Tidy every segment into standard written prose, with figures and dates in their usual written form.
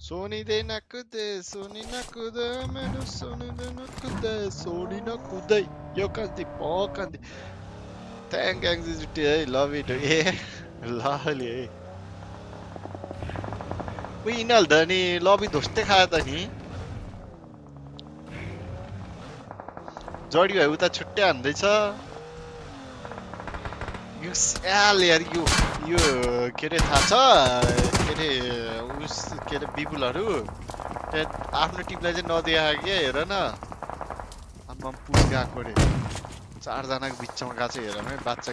Sony they न कुदे मेरो सोनी दे न कुदे सोनी न कुदै यो कान्ति पकान्ति थ्याङ्क एङ्जिटी है लभ इट ए लहली है उही यिनीहरूले त नि लबी धोस्टे खायो त नि जडी भाइ उता छुट्टै हान्दैछ यो स्याल यार यो के अरे थाहा छ के अरे उस के अरे बिपुलहरू त्यहाँ आफ्नो टिमलाई चाहिँ नदेखा के हेर न आम्मा पुल गएको अरे चारजनाको बिचमा गएको छ हेर है बाच्चा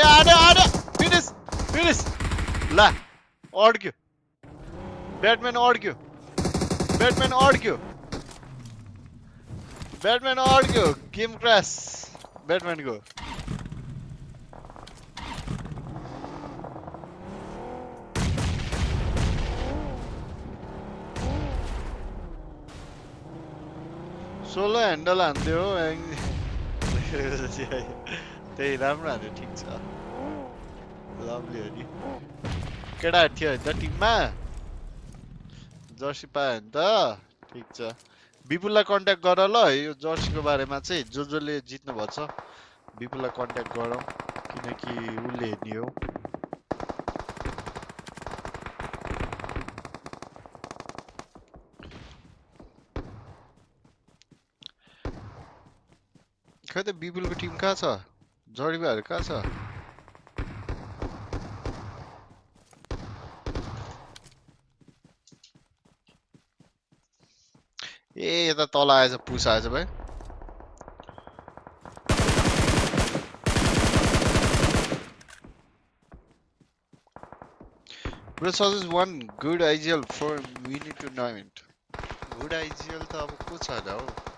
आड्यो फिनिस ला अड्क्यो ब्याटम्यान अड्क्यो गेम क्रास ब्याटम्यानको सोलो ह्यान्डल हान्थ्यो हो त्यही राम्रो हान्यो ठिक छ लभली हो नि केटाहरू थियो नि त टिममा जर्सी पायो नि त ठिक छ विपुललाई कन्ट्याक्ट गर ल यो जर्सीको बारेमा चाहिँ जसले जित्नु भएको छ विपुललाई कन्ट्याक्ट गरौँ किनकि उसले हेर्ने हो खै त विपुलको टिम कहाँ छ जडीबाहरू कहाँ छ ए यता तल आएछ पुस आएछ भाइ Bro, suggest one good IGL for we need to know it. Good IGL त अब को छ होला हौ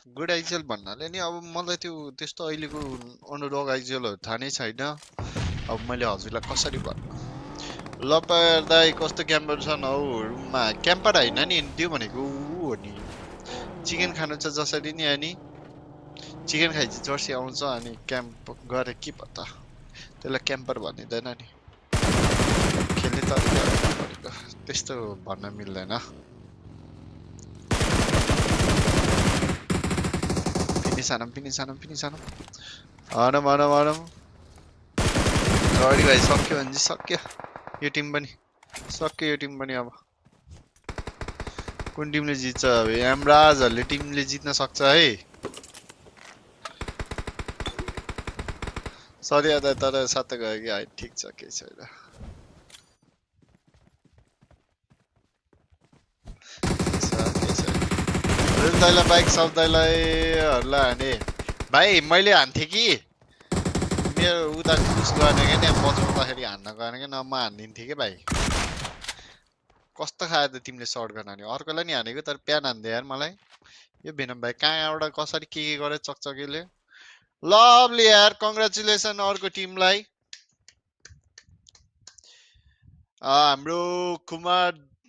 गुड आइजिएल भन्नाले नि अब मलाई त्यो त्यस्तो अहिलेको अनुरोग आइजिएलहरू थाहा नै छैन अब मैले हजुरलाई कसरी भन्नु ल दाइ कस्तो क्याम्पर छ न हौ रुममा क्याम्पर होइन नि त्यो भनेको ऊ हो नि चिकन खानु छ जसरी नि अनि चिकन खाएपछि जर्सी आउँछ अनि क्याम्प गरे के पत्ता त्यसलाई क्याम्पर भनिँदैन नि खेल्ने तरिका त्यस्तो भन्न मिल्दैन Finish Anam. Anam. Sorry भाइ सक्यो भने सक्यो यो टिम पनि अब कुन टिमले जित्छ अब एमराजहरुले टिमले जित्न सक्छ है सरी आदा तर साथ गयो कि ठीक छ के छैन दाइला बाइक सब दाइलाहरुलाई हाने भाइ मैले हान्थे कि मेरो उता पुस गर्ने के नि बचाउँदाखेरि हान्न गर्ने के न म हान्दिन्थे के भाइ कस्तो खायो त तिमीले सर्ट गर्न नि अर्कोलाई नि हानेको तर प्यान हान्दै यार मलाई यो भेनम भाइ कहाँबाट कसरी के गरे चकचकेले लभली यार कंग्रेचुलेसन अर्को टिमलाई हाम्रो कुमार